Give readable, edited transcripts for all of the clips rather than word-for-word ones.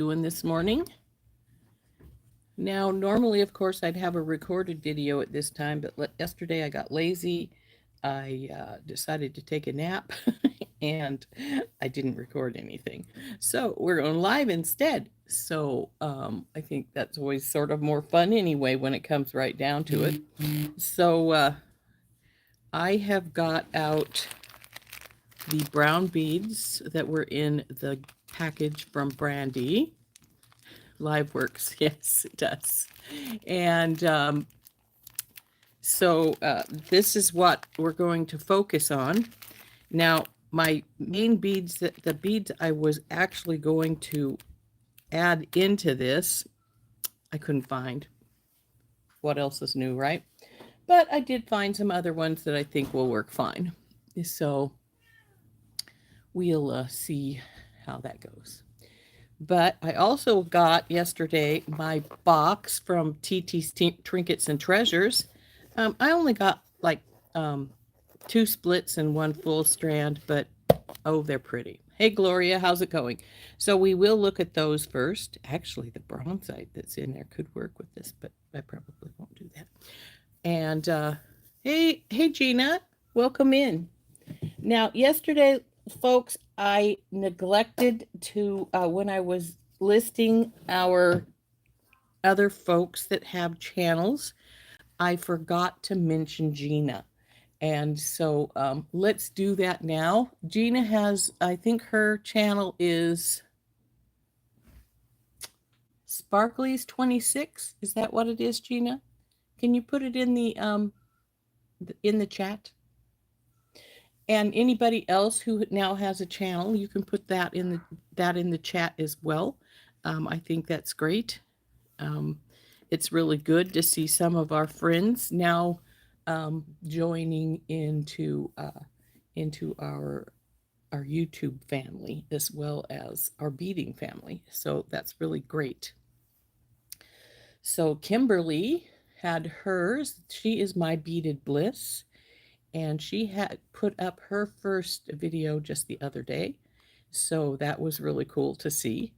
doing this morning. Now, normally, of course, I'd have a recorded video at this time, but yesterday I got lazy. I decided to take a nap and I didn't record anything. So we're going live instead. I think that's always sort of more fun anyway when it comes right down to it. So I have got out the brown beads that were in the package from Brandy. Live works, yes, it does. And this is what we're going to focus on. Now, my main beads, the beads I was actually going to add into this, I couldn't find. What else is new, right? But I did find some other ones that I think will work fine. So we'll see how that goes. But I also got yesterday my box from TT's Trinkets and Treasures. I only got like 2 splits and 1 full strand, but oh, they're pretty. Hey, Gloria, how's it going? So we will look at those first. Actually, the bronzite that's in there could work with this, but I probably won't do that. And hey, Gina, welcome in. Now, yesterday, folks, I neglected to, when I was listing our other folks that have channels, I forgot to mention Gina. And so let's do that now. Gina has, I think her channel is Sparkly's 26. Is that what it is, Gina? Can you put it in the chat? And anybody else who now has a channel, you can put that in the chat as well. I think that's great. It's really good to see some of our friends now joining into our YouTube family as well as our beading family. So that's really great. So Kimberly had hers. She is my beaded bliss. And she had put up her first video just the other day. So that was really cool to see.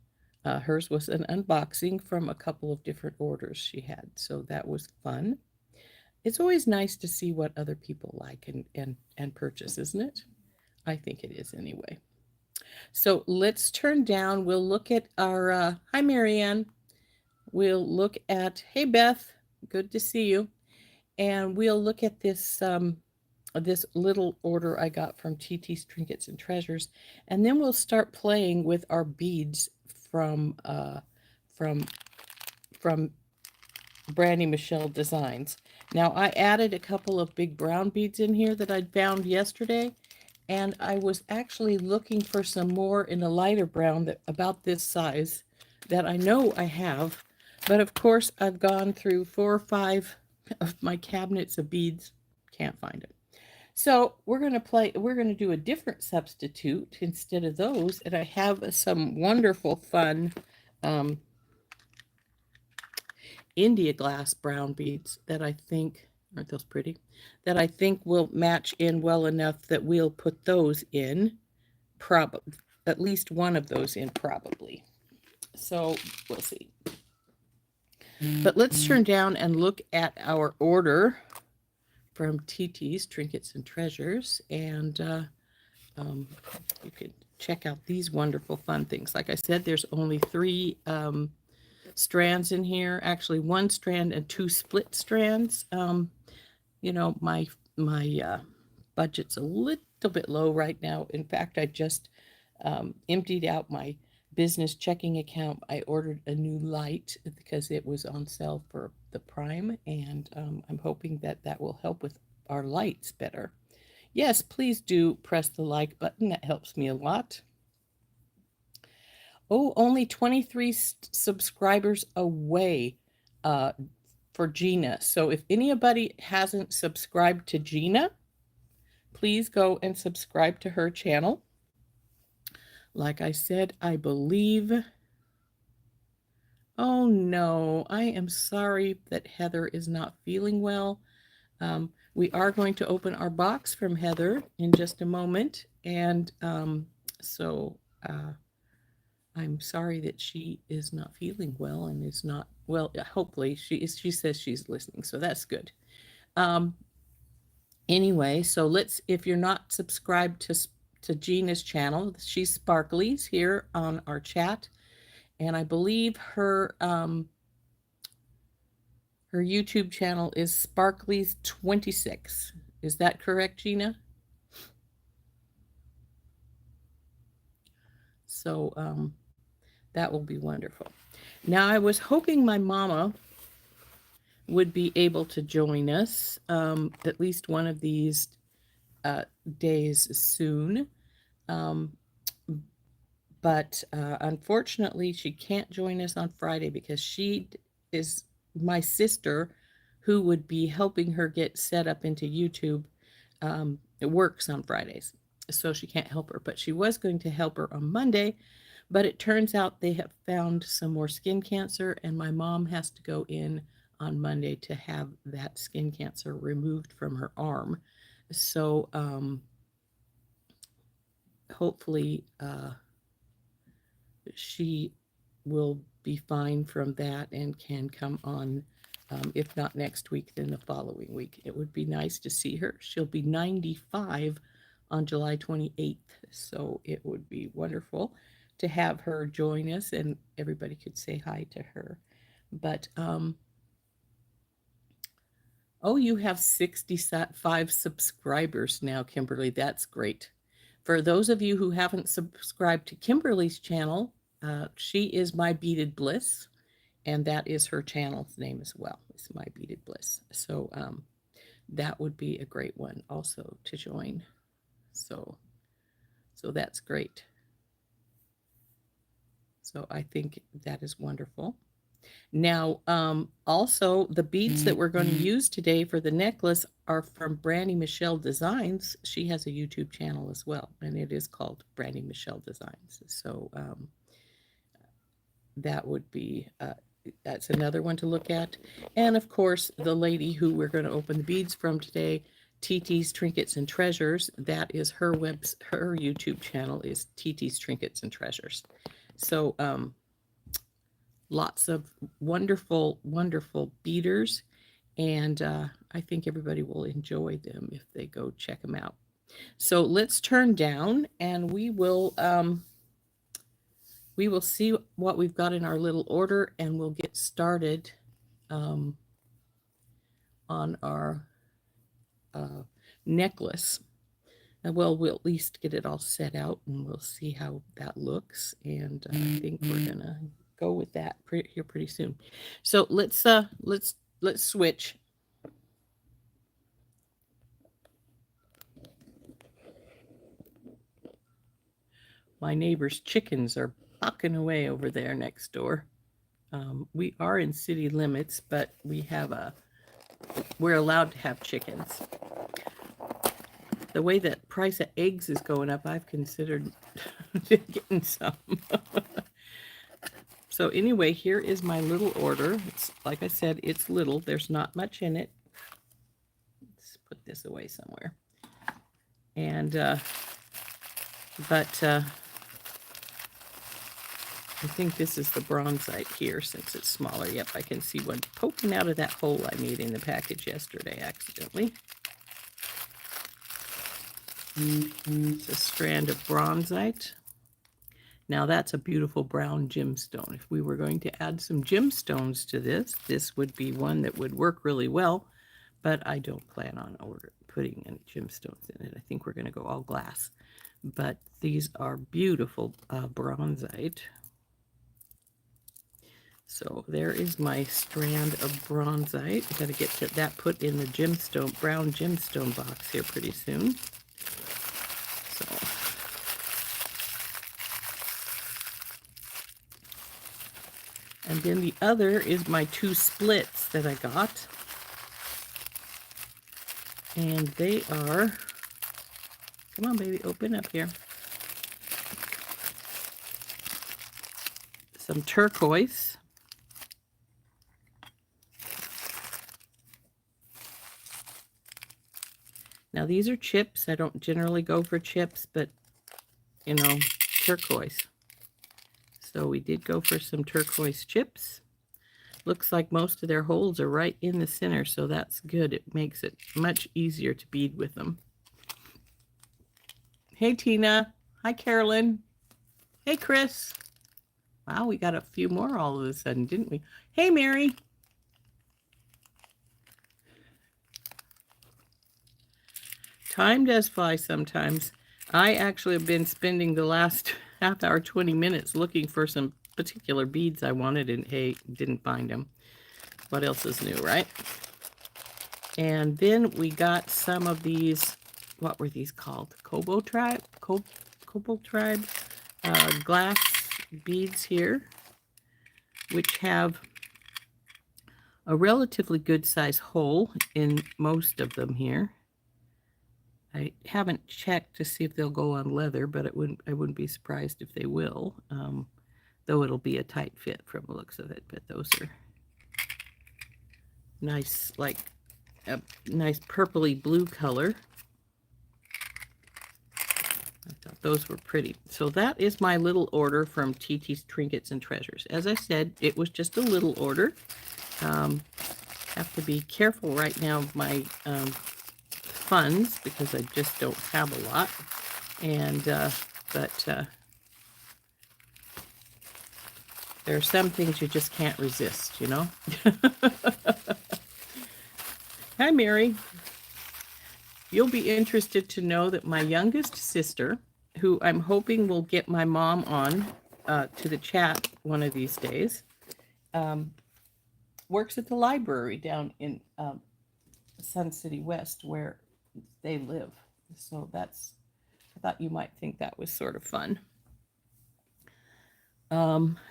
Hers was an unboxing from a couple of different orders she had. So that was fun. It's always nice to see what other people like and purchase, isn't it? I think it is anyway. So let's turn down. We'll look at our, hi, Marianne. We'll look at, hey, Beth, good to see you. And we'll look at this this little order I got from TT's Trinkets and Treasures, and then we'll start playing with our beads from Brandy Michelle Designs. Now I added a couple of big brown beads in here that I'd found yesterday, and I was actually looking for some more in a lighter brown that about this size that I know I have, but of course I've gone through 4 or 5 of my cabinets of beads, can't find it. So we're going to do a different substitute instead of those. And I have some wonderful fun India glass brown beads that I think, aren't those pretty? That I think will match in well enough that we'll put those in, probably, at least one of those in probably. So we'll see. But let's turn down and look at our order from TT's Trinkets and Treasures, and you can check out these wonderful fun things. Like I said, there's only 3 strands in here, actually 1 strand and 2 split strands. You know, my budget's a little bit low right now. In fact, I just emptied out my business checking account. I ordered a new light because it was on sale for the Prime, and I'm hoping that will help with our lights better. Yes, please do press the like button. That helps me a lot. Oh, only 23 subscribers away for Gina. So if anybody hasn't subscribed to Gina, please go and subscribe to her channel. Like I said, I believe... Oh no, I am sorry that Heather is not feeling well. We are going to open our box from Heather in just a moment. And I'm sorry that she is not feeling well and is not well. Hopefully, she says she's listening, so that's good. Um, anyway, so let's. If you're not subscribed to Gina's channel, she's Sparkly's here on our chat, and I believe her YouTube channel is Sparkly's 26. Is that correct, Gina? So that will be wonderful. Now, I was hoping my mama would be able to join us at least one of these days soon. Um, but unfortunately, she can't join us on Friday because she is my sister who would be helping her get set up into YouTube. It works on Fridays, so she can't help her, but she was going to help her on Monday. But it turns out they have found some more skin cancer, and my mom has to go in on Monday to have that skin cancer removed from her arm. So hopefully she will be fine from that and can come on. If not next week, then the following week. It would be nice to see her. She'll be 95 on July 28th, so it would be wonderful to have her join us and everybody could say hi to her. But oh, you have 65 subscribers now, Kimberly. That's great. For those of you who haven't subscribed to Kimberly's channel, she is My Beaded Bliss, and that is her channel's name as well. It's My Beaded Bliss. So that would be a great one also to join. So that's great. So I think that is wonderful. Now, also the beads that we're going to use today for the necklace are from Brandy Michelle Designs. She has a YouTube channel as well, and it is called Brandy Michelle Designs. So that would be that's another one to look at. And of course, the lady who we're going to open the beads from today, TT's Trinkets and Treasures, that is her her YouTube channel is TT's Trinkets and Treasures. So lots of wonderful, wonderful beaders, and I think everybody will enjoy them if they go check them out. So let's turn down, and we will see what we've got in our little order, and we'll get started on our necklace. Well, we'll at least get it all set out, and we'll see how that looks. And I think we're gonna go with that here pretty soon. So let's switch. My neighbor's chickens are bucking away over there next door. We are in city limits, but we're allowed to have chickens. The way that price of eggs is going up, I've considered getting some. So anyway, here is my little order. It's, like I said, it's little. There's not much in it. Let's put this away somewhere. And, but I think this is the bronzite here since it's smaller. Yep, I can see one poking out of that hole I made in the package yesterday accidentally. It's a strand of bronzite. Now that's a beautiful brown gemstone. If we were going to add some gemstones to this would be one that would work really well, but I don't plan on putting any gemstones in it. I think we're going to go all glass. But these are beautiful bronzite. So there is my strand of bronzite. I got to get that put in the brown gemstone box here pretty soon. So and then the other is my 2 splits that I got. And they are, come on baby, open up here. Some turquoise. Now these are chips. I don't generally go for chips, but you know, turquoise. So we did go for some turquoise chips. Looks like most of their holes are right in the center, so that's good. It makes it much easier to bead with them. Hey, Tina. Hi, Carolyn. Hey, Chris. Wow, we got a few more all of a sudden, didn't we? Hey, Mary. Time does fly sometimes. I actually have been spending the last half hour, 20 minutes looking for some particular beads I wanted, and hey, didn't find them. What else is new, right? And then we got some of these, what were these called? Kobo Tribe? Kobo Tribe glass beads here, which have a relatively good size hole in most of them here. I haven't checked to see if they'll go on leather, but I wouldn't be surprised if they will, though it'll be a tight fit from the looks of it. But those are nice, like a nice purpley blue color. I thought those were pretty. So that is my little order from TT's Trinkets and Treasures. As I said, it was just a little order. Have to be careful right now of my funds because I just don't have a lot, and but there are some things you just can't resist, you know. Hi, Mary. You'll be interested to know that my youngest sister, who I'm hoping will get my mom on to the chat one of these days, works at the library down in Sun City West, where they live. So that's, I thought you might think that was sort of fun.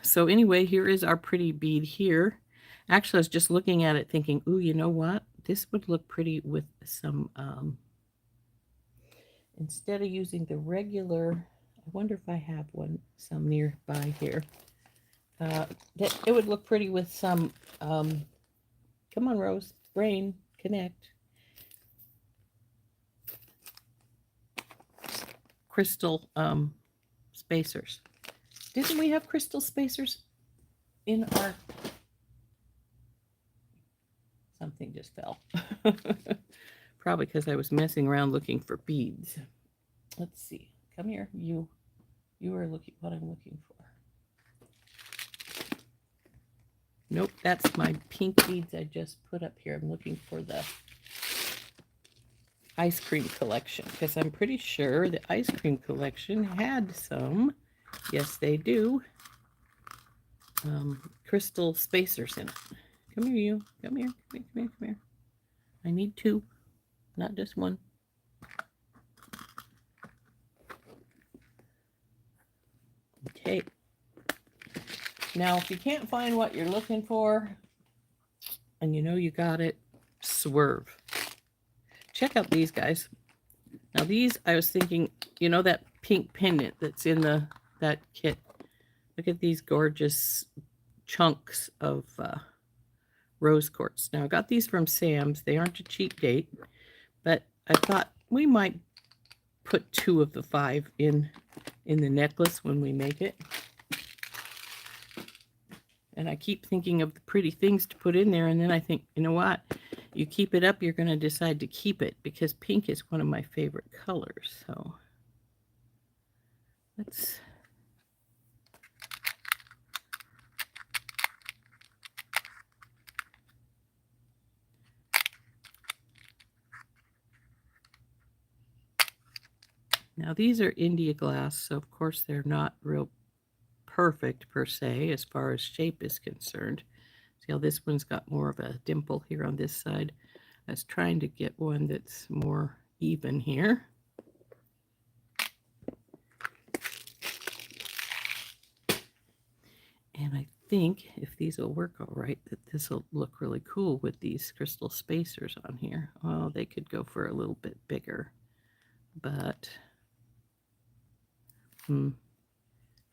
So anyway, here is our pretty bead here. Actually, I was just looking at it thinking, ooh, you know what? This would look pretty with some, instead of using the regular, I wonder if I have some nearby here. That it would look pretty with some, come on, Rose, brain, connect. Crystal spacers. Didn't we have crystal spacers in our... Something just fell. Probably because I was messing around looking for beads. Let's see. Come here. You are looking what I'm looking for. Nope, that's my pink beads I just put up here. I'm looking for the ice cream collection because I'm pretty sure the ice cream collection had some, yes they do, crystal spacers in it. Come here, you. Come here, come here, come here, come here. I need two, not just one. Okay. Now, if you can't find what you're looking for, and you know you got it, swerve. Check out these guys. Now these, I was thinking, you know that pink pendant that's in that kit? Look at these gorgeous chunks of rose quartz. Now I got these from Sam's. They aren't a cheap date, but I thought we might put 2 of the 5 in the necklace when we make it. And I keep thinking of the pretty things to put in there, and then I think, you know what? You keep it up, you're going to decide to keep it because pink is one of my favorite colors. So let's... Now these are India glass, so of course they're not real perfect per se as far as shape is concerned. See how this one's got more of a dimple here on this side. I was trying to get one that's more even here. And I think if these will work all right, that this will look really cool with these crystal spacers on here. Oh, they could go for a little bit bigger, but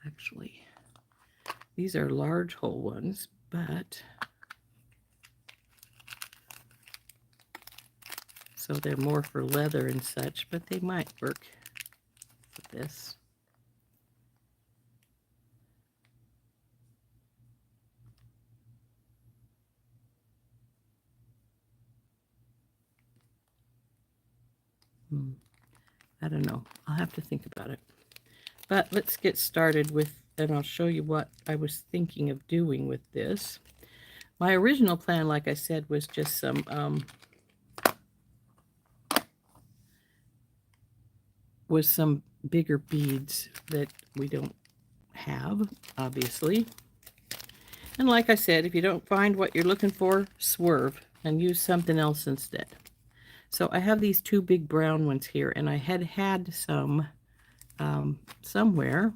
actually, these are large hole ones, but so they're more for leather and such, but they might work with this. I don't know. I'll have to think about it. But let's get started with, and I'll show you what I was thinking of doing with this. My original plan, like I said, was just some bigger beads that we don't have, obviously. And like I said, if you don't find what you're looking for, swerve and use something else instead. So I have these two big brown ones here, and I had some somewhere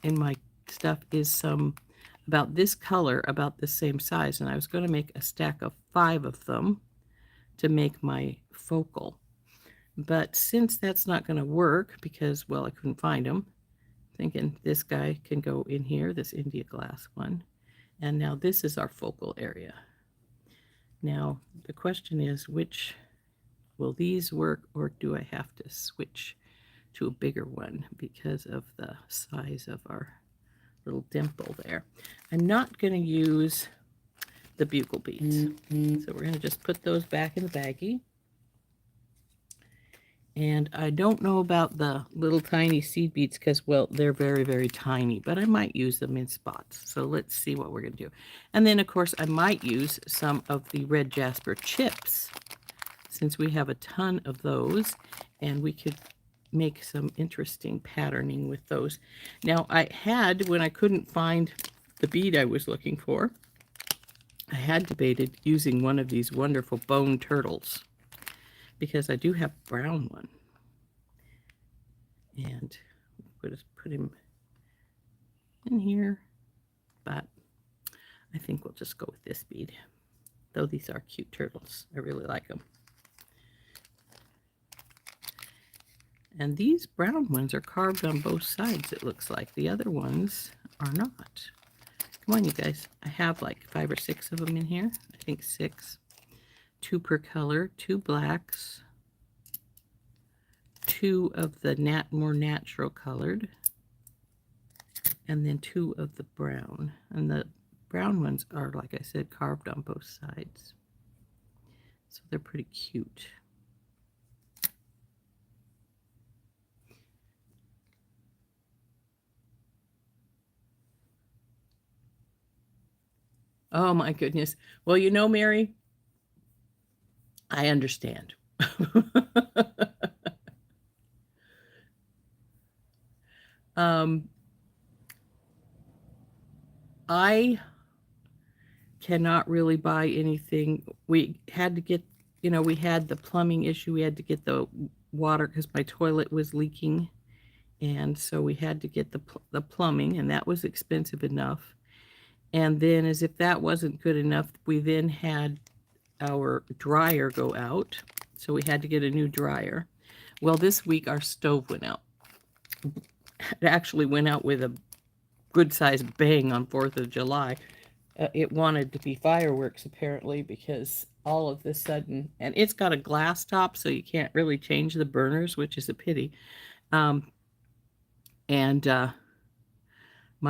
in my stuff is some about this color, about the same size, and I was going to make a stack of 5 of them to make my focal. But since that's not going to work because, well, I couldn't find them, thinking this guy can go in here, this India glass one. And now this is our focal area. Now, the question is, which will these work, or do I have to switch to a bigger one because of the size of our little dimple there? I'm not going to use the bugle beads. So we're going to just put those back in the baggie. And I don't know about the little tiny seed beads because, well, they're very, very tiny, but I might use them in spots. So let's see what we're going to do. And then, of course, I might use some of the red jasper chips since we have a ton of those, and we could make some interesting patterning with those. Now, I had, when I couldn't find the bead I was looking for, I had debated using one of these wonderful bone turtles, because I do have a brown one. And we'll just put him in here. But I think we'll just go with this bead. Though these are cute turtles. I really like them. And these brown ones are carved on both sides, it looks like. The other ones are not. Come on, you guys. I have like 5 or 6 of them in here. I think 6. 2 per color, 2 blacks, 2 of the more natural colored, and then 2 of the brown. And the brown ones are, like I said, carved on both sides. So they're pretty cute. Oh my goodness. Well, you know, Mary, I understand. I cannot really buy anything. We had to get, we had the plumbing issue. We had to get the water because my toilet was leaking. And so we had to get the plumbing, and that was expensive enough. And then, as if that wasn't good enough, we then had our dryer go out. So we had to get a new dryer. Well, this week our stove went out. It actually went out with a good-sized bang on 4th of July. It wanted to be fireworks, apparently, because all of a sudden, and it's got a glass top, so you can't really change the burners, which is a pity. My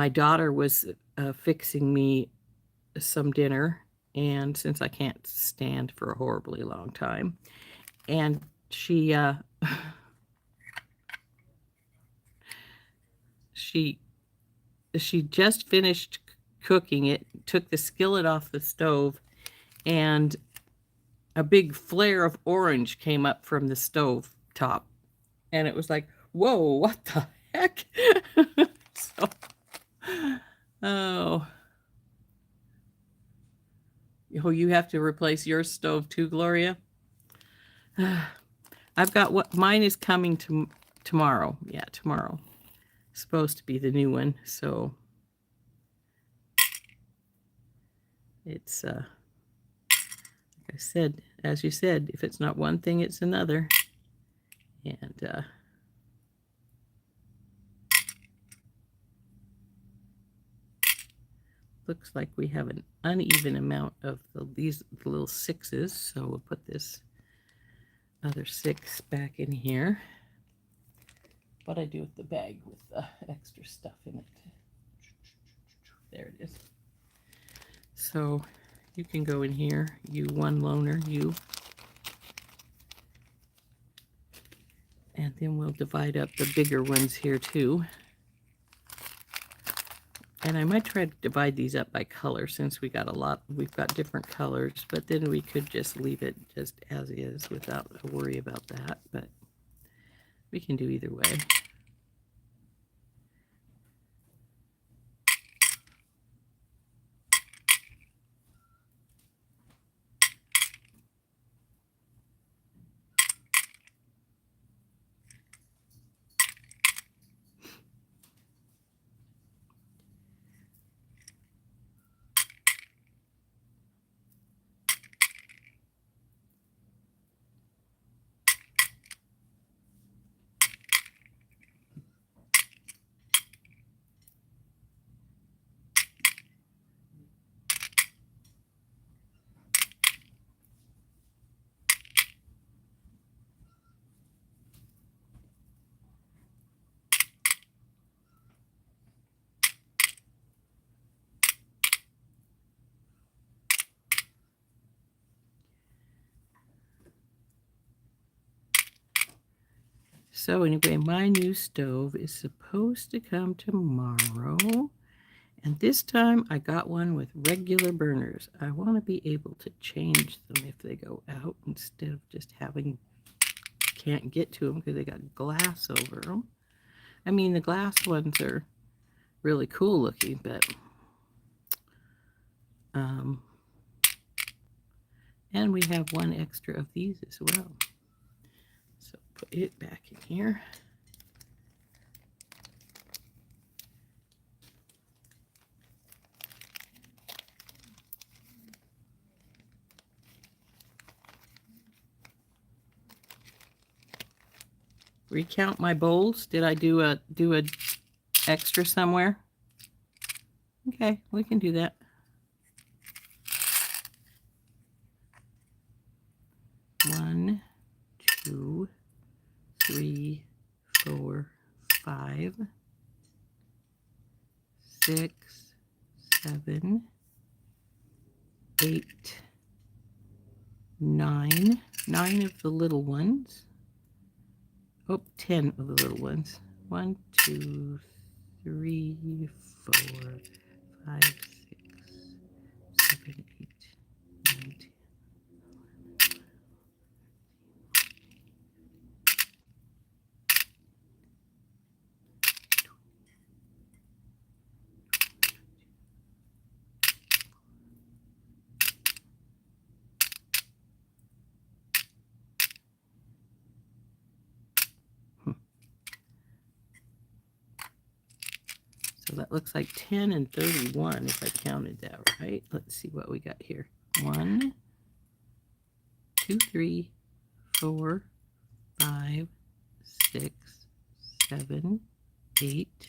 daughter was fixing me some dinner, and since I can't stand for a horribly long time, and she she just finished cooking it, took the skillet off the stove, and a big flare of orange came up from the stove top, and it was like, whoa, what the heck? So, oh, you have to replace your stove too, Gloria? I've got what mine is coming tomorrow. Yeah, tomorrow. Supposed to be the new one, so it's like I said, as you said, if it's not one thing, it's another. And looks like we have an uneven amount of these little 6s, so we'll put this other 6 back in here. What I do with the bag with the extra stuff in it. There it is. So you can go in here, you one loner, you. Then we'll divide up the bigger ones here too. And I might try to divide these up by color since we've got different colors, but then we could just leave it just as is without a worry about that, but we can do either way. So anyway, my new stove is supposed to come tomorrow. And this time I got one with regular burners. I want to be able to change them if they go out instead of just can't get to them because they got glass over them. I mean, the glass ones are really cool looking, but and we have one extra of these as well. So put it back in here. Recount my bowls. Did I do a extra somewhere? Okay, we can do that. 1, 2, 3, 4, 5, 6, 7, 8, 9. 9 of the little ones. Oh, 10 of the little ones. 1, 2, 3, 4, 5, 6, 7, 8, 9, 10. So that looks like 10 and 31 if I counted that right. Let's see what we got here. 1, 2, 3, 4, 5, 6, 7, 8,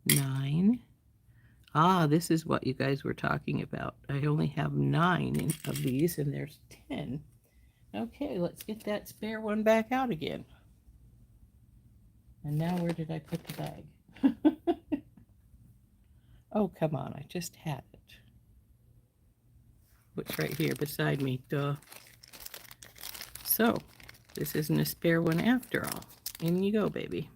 9. Ah, this is what you guys were talking about. I only have 9 of these and there's 10. Okay, let's get that spare one back out again. And now where did I put the bag? Oh, come on, I just had it. It's right here beside me, duh. So, this isn't a spare one after all. In you go, baby.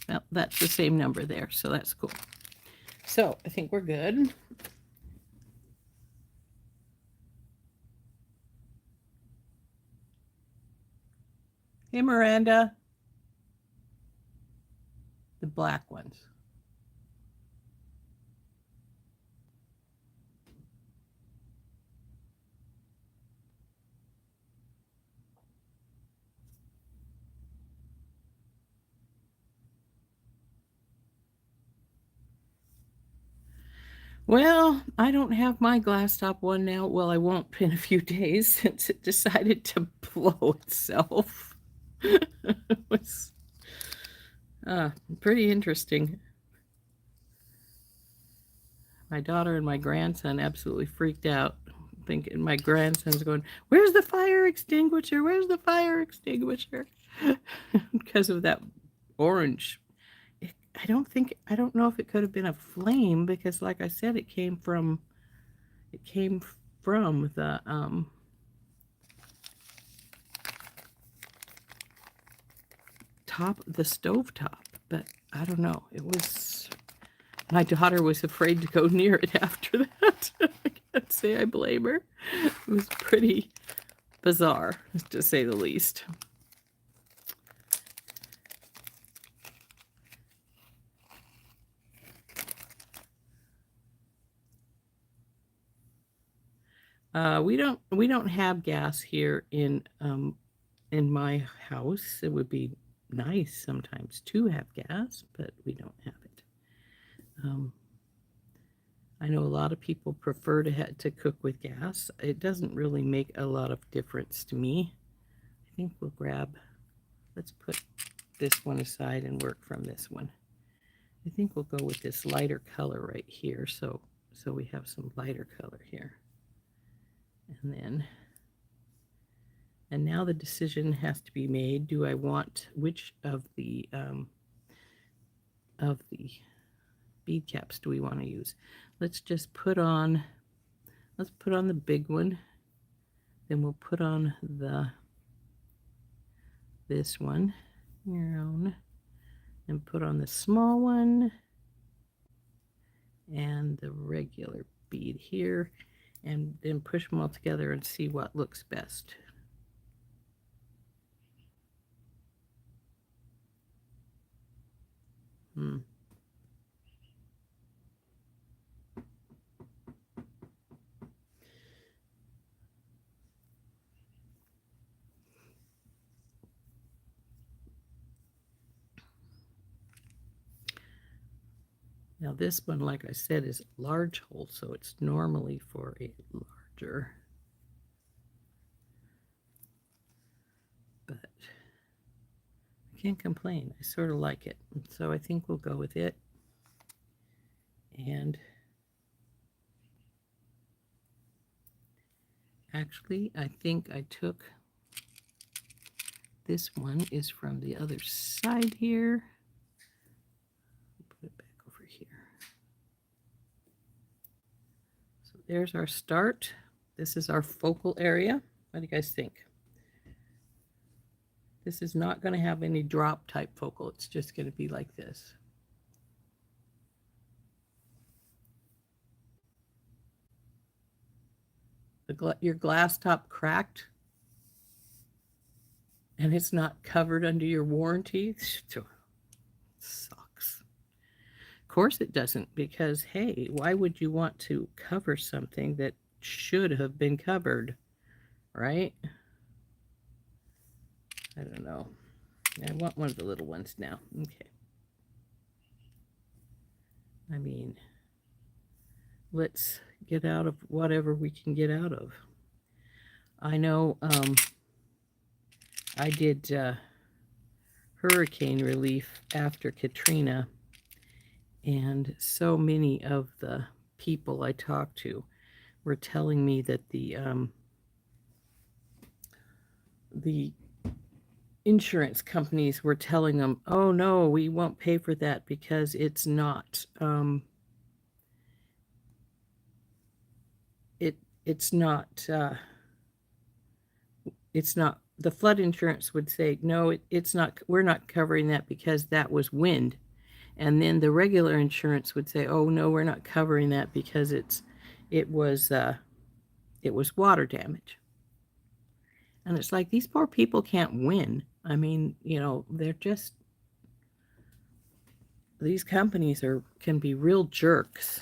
Well, that's the same number there, so that's cool. So I think we're good. Hey, Miranda. The black ones. Well, I don't have my glass top one now. Well, I won't in a few days since it decided to blow itself. It was pretty interesting. My daughter and my grandson absolutely freaked out, thinking my grandson's going, "Where's the fire extinguisher? Where's the fire extinguisher?" Because of that orange. I don't know if it could have been a flame because, like I said, it came from the top, the stove top. But I don't know. It was. My daughter was afraid to go near it after that. I can't say I blame her. It was pretty bizarre, to say the least. We don't have gas here in my house. It would be nice sometimes to have gas, but we don't have it. Um, I know a lot of people prefer to cook with gas. It doesn't really make a lot of difference to me. I think we'll grab. Let's put this one aside and work from this one. I think we'll go with this lighter color right here. So we have some lighter color here, and now the decision has to be made. Do I want which of the bead caps do we want to use? Let's just put on. Let's put on the big one. Then we'll put on this one around, and put on the small one and the regular bead here, and then push them all together and see what looks best. Now this one, like I said, is large hole, so it's normally for a larger. But I can't complain. I sort of like it. So I think we'll go with it. And actually, I think I took, this one is from the other side here. Put it back over here. So there's our start. This is our focal area. What do you guys think? This is not going to have any drop type focal. It's just going to be like this. Your glass top cracked and it's not covered under your warranty. Sucks. Of course it doesn't, because hey, why would you want to cover something that should have been covered, right? I don't know. I want one of the little ones now. Okay. I mean, let's get out of whatever we can get out of. I know I did hurricane relief after Katrina, and so many of the people I talked to were telling me that the insurance companies were telling them, "Oh no, we won't pay for that because it's not it's not the flood insurance would say, no, it's not, we're not covering that because that was wind." And then the regular insurance would say, "Oh no, we're not covering that because it was water damage." And it's like, these poor people can't win. I mean, they're just, these companies can be real jerks.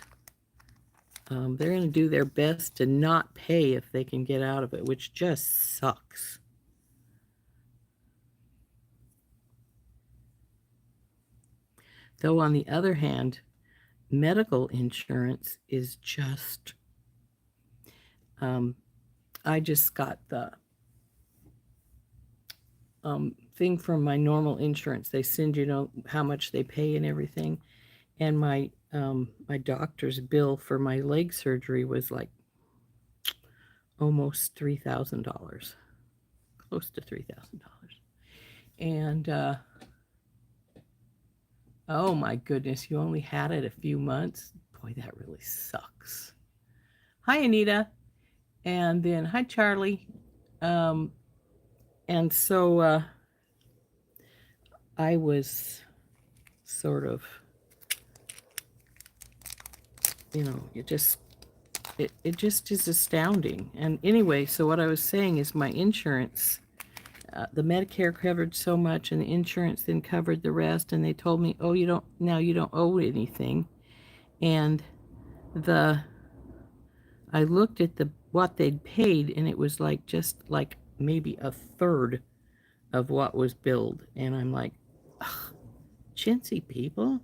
They're going to do their best to not pay if they can get out of it, which just sucks. Though, on the other hand, medical insurance is just, I just got the thing from my normal insurance. They send how much they pay and everything. And my doctor's bill for my leg surgery was like almost $3,000, close to $3,000. And oh my goodness, you only had it a few months. Boy, that really sucks. Hi, Anita. And then hi, Charlie. Um, and so I was sort of, it just is astounding. And anyway, so what I was saying is my insurance, the Medicare covered so much, and the insurance then covered the rest. And they told me, oh, you don't owe anything. And I looked at what they'd paid, and it was like just like maybe a third of what was billed. And I'm like, ugh, chintzy people.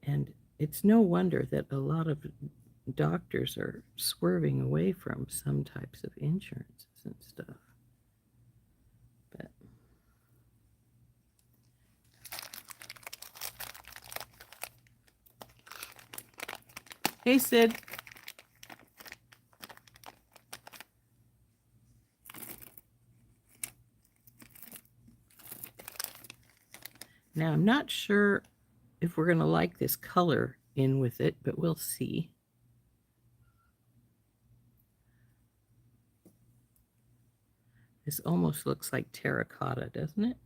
And it's no wonder that a lot of doctors are swerving away from some types of insurances and stuff. But hey, Sid. Now, I'm not sure if we're going to like this color in with it, but we'll see. This almost looks like terracotta, doesn't it?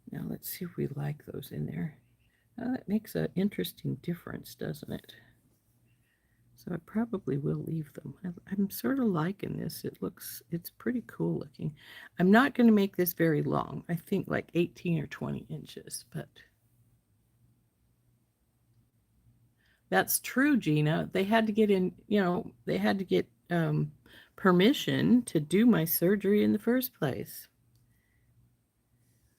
Now let's see if we like those in there. It makes an interesting difference, doesn't it? So I probably will leave them. I'm sort of liking this. It's pretty cool looking. I'm not going to make this very long. I think like 18 or 20 inches, but that's true, Gina. They had to get permission to do my surgery in the first place.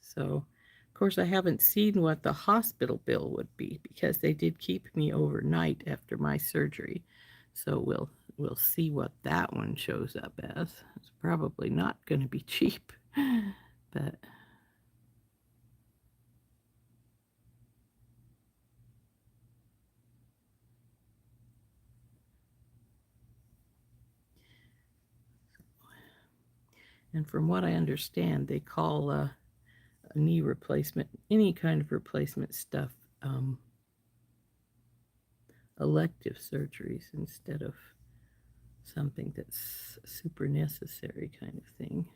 So, of course, I haven't seen what the hospital bill would be because they did keep me overnight after my surgery. So we'll see what that one shows up as. It's probably not going to be cheap, but and from what I understand, they call a knee replacement, any kind of replacement stuff, elective surgeries instead of something that's super necessary kind of thing,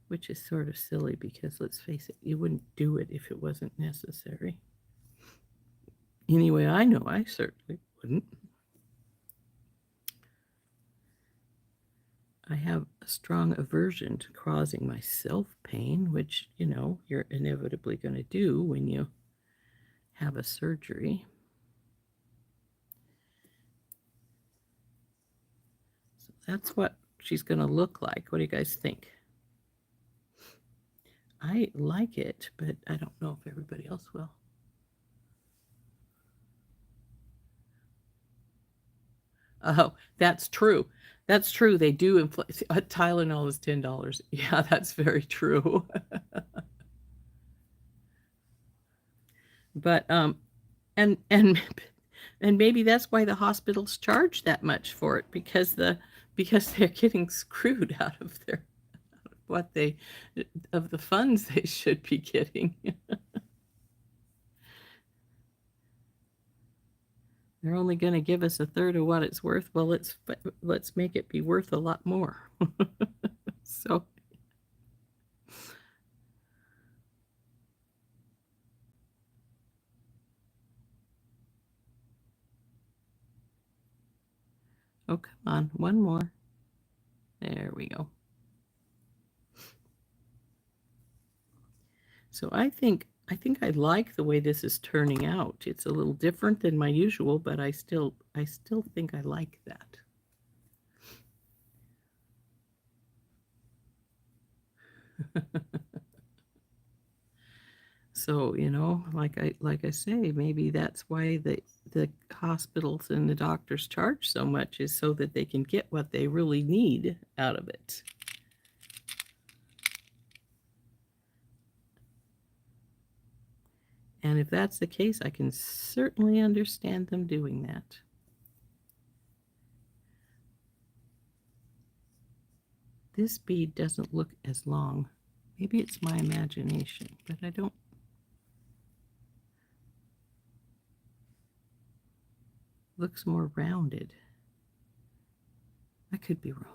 which is sort of silly because let's face it, you wouldn't do it if it wasn't necessary. Anyway, I know I certainly wouldn't. I have a strong aversion to causing myself pain, which, you're inevitably going to do when you have a surgery. So that's what she's going to look like. What do you guys think? I like it, but I don't know if everybody else will. Oh, that's true. That's true. They do inflate. Tylenol is $10. Yeah, that's very true. But and and maybe that's why the hospitals charge that much for it, because they're getting screwed out of their what they of the funds they should be getting. They're only going to give us a third of what it's worth. Well, let's make it be worth a lot more. So oh, come on, one more. There we go. So I think I like the way this is turning out. It's a little different than my usual, but I still think I like that. So, like I say, maybe that's why the hospitals and the doctors charge so much, is so that they can get what they really need out of it. And if that's the case, I can certainly understand them doing that. This bead doesn't look as long. Maybe it's my imagination, but I don't. Looks more rounded. I could be wrong.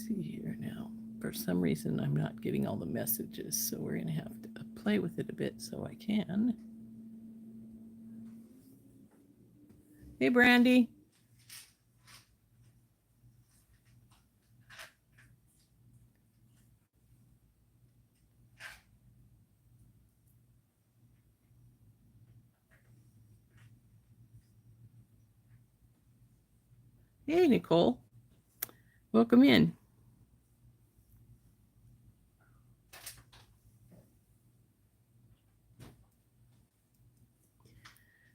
See here now. For some reason, I'm not getting all the messages, so we're going to have to play with it a bit so I can. Hey, Brandy. Hey, Nicole. Welcome in.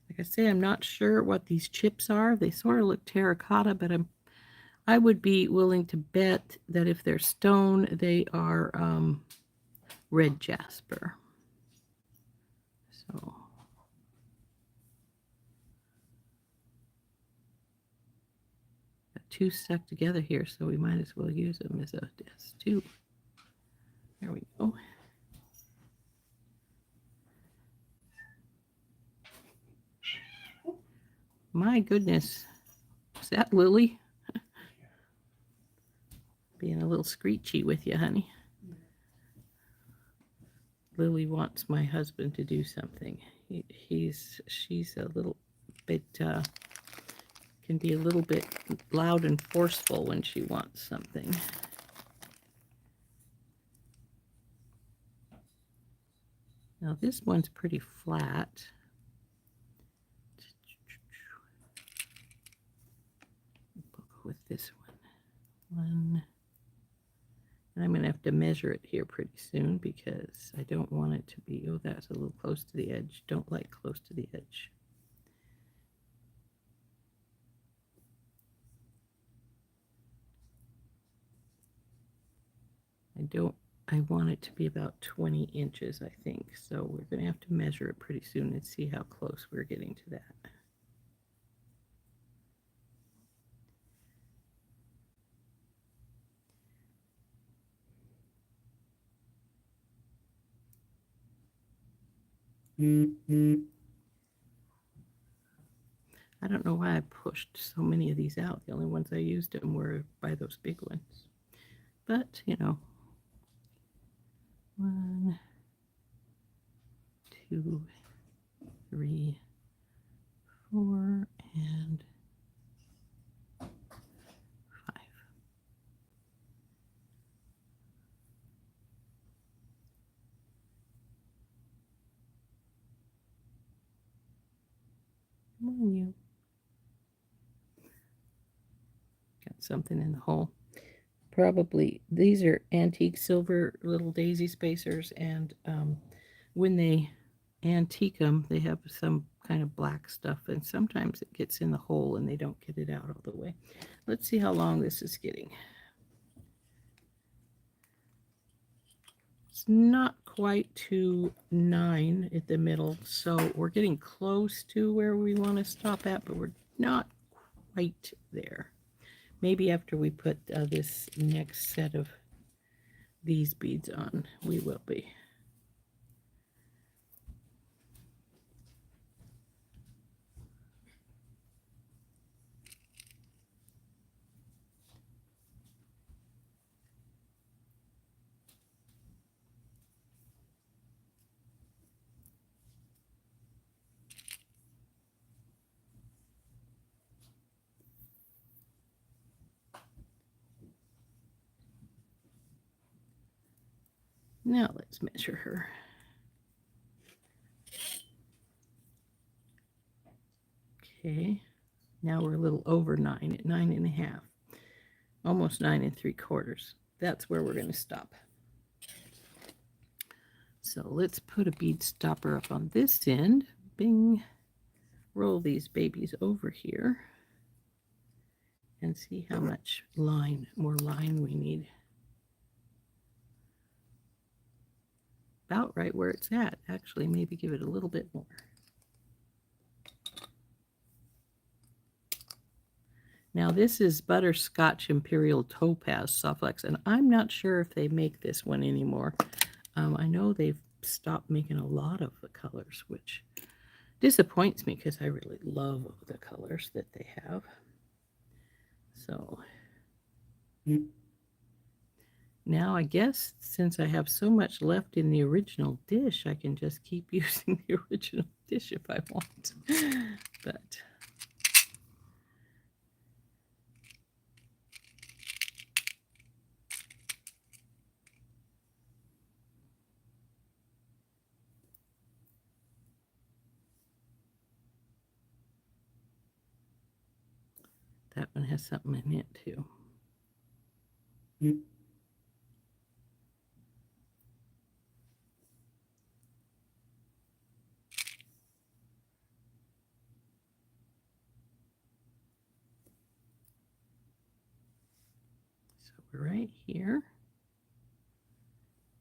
Like I say, I'm not sure what these chips are. They sort of look terracotta, but I would be willing to bet that if they're stone, they are red jasper. So got two stuck together here, so we might as well use them as a test too. There we go. My goodness. Is that Lily? Being a little screechy with you, honey. Lily wants my husband to do something. She's a little bit, can be a little bit loud and forceful when she wants something. Now this one's pretty flat. We'll go with this one. And I'm going to have to measure it here pretty soon because I don't want it to be, oh, that's a little close to the edge. Don't like close to the edge. I want it to be about 20 inches, I think. So we're going to have to measure it pretty soon and see how close we're getting to that. I don't know why I pushed so many of these out. The only ones I used them were by those big ones. But, you know, 1, 2, 3, 4, and 5. Come on, you. Got something in the hole. Probably these are antique silver little daisy spacers, and when they antique them, they have some kind of black stuff, and sometimes it gets in the hole and they don't get it out all the way. Let's see how long this is getting. It's not quite to 9 at the middle, so we're getting close to where we want to stop at, but we're not quite there. Maybe after we put this next set of these beads on, we will be. Now let's measure her. Okay, now we're a little over 9 at 9.5, almost 9 3/4. That's where we're going to stop. So let's put a bead stopper up on this end. Bing. Roll these babies over here and see how much more line we need. About right where it's at. Actually, maybe give it a little bit more. Now this is Butterscotch Imperial Topaz Softflex, and I'm not sure if they make this one anymore. I know they've stopped making a lot of the colors, which disappoints me because I really love the colors that they have. So now I guess since I have so much left in the original dish, I can just keep using the original dish if I want. But that one has something in it too. So we're right here.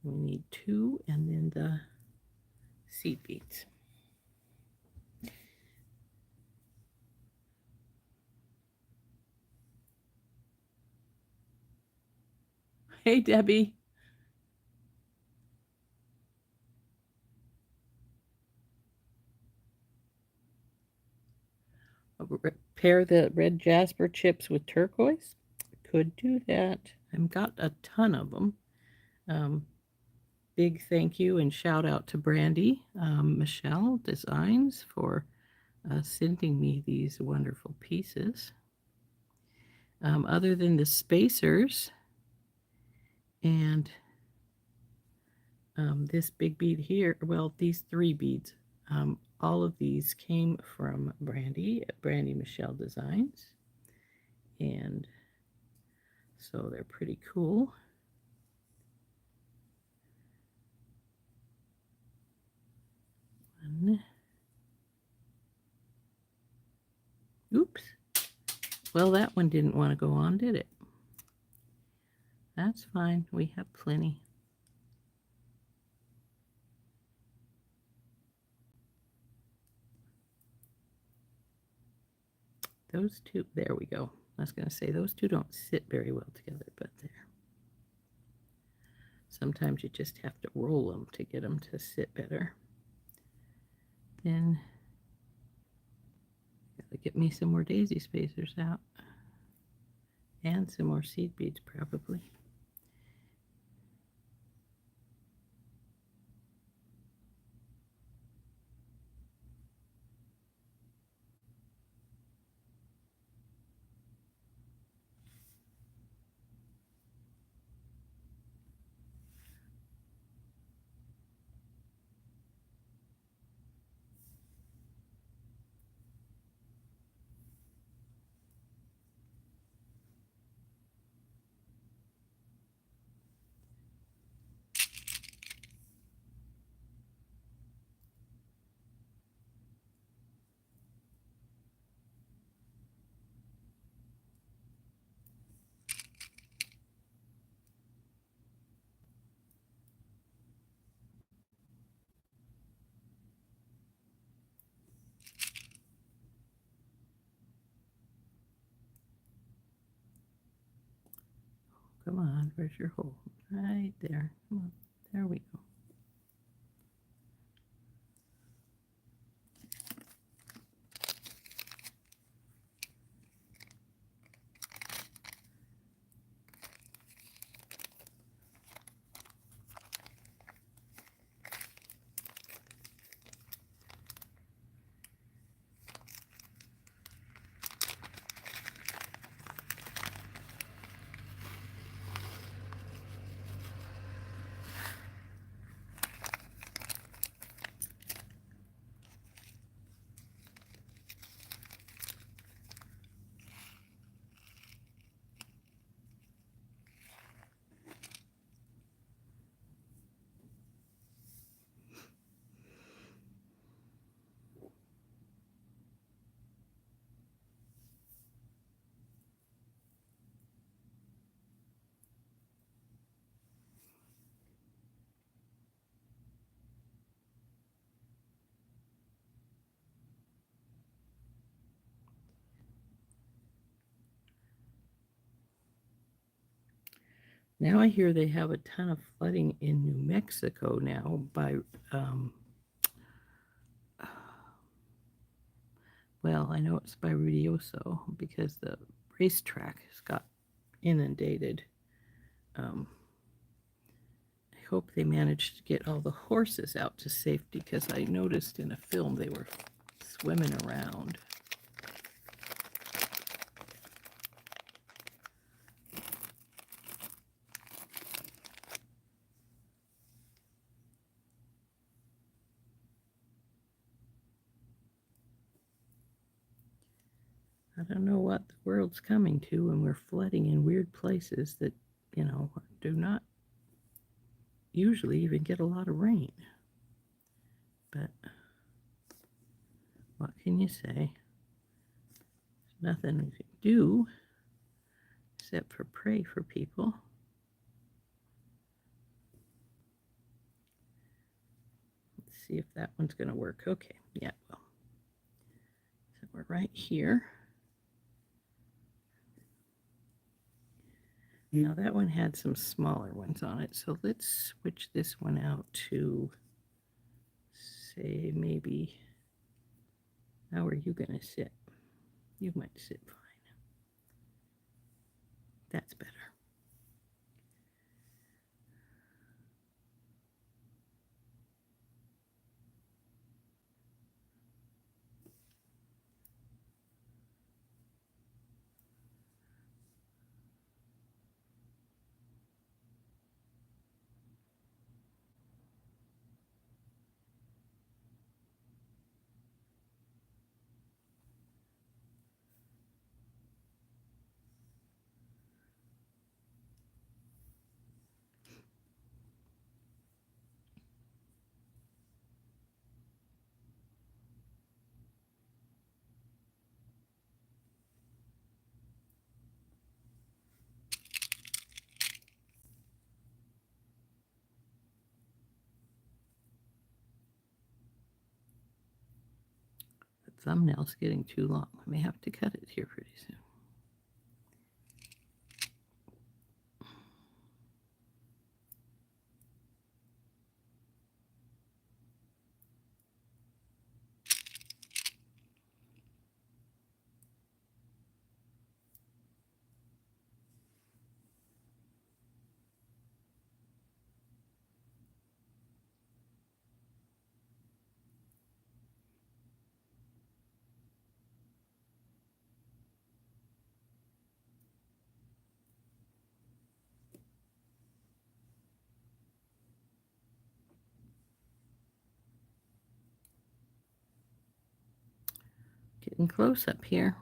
We need 2 and then the seed beads. Hey, Debbie. Pair the red jasper chips with turquoise. Could do that. I've got a ton of them. Big thank you and shout out to Brandy Michelle Designs for sending me these wonderful pieces. Other than the spacers and this big bead here, well, these 3 beads, all of these came from Brandy at Brandy Michelle Designs, and so they're pretty cool. Oops. Well, that one didn't want to go on, did it? That's fine. We have plenty. Those two, there we go. I was going to say those two don't sit very well together, but there. Sometimes you just have to roll them to get them to sit better. then gotta get me some more daisy spacers out and some more seed beads probably. Come on, where's your hole? Right there. Come on, there we go. Now I hear they have a ton of flooding in New Mexico now by, well, I know it's by Ruidoso because the racetrack has got inundated. I hope they managed to get all the horses out to safety because I noticed in a film they were swimming around. I don't know what the world's coming to when we're flooding in weird places that, you know, do not usually even get a lot of rain. But what can you say? There's nothing we can do except for pray for people. Let's see if that one's going to work. Okay, yeah, well. So we're right here. Now that one had some smaller ones on it, so let's switch this one out to, say, maybe, how are you going to sit? You might sit fine. That's better. Thumbnail's getting too long. I may have to cut it here pretty soon. Getting close up here.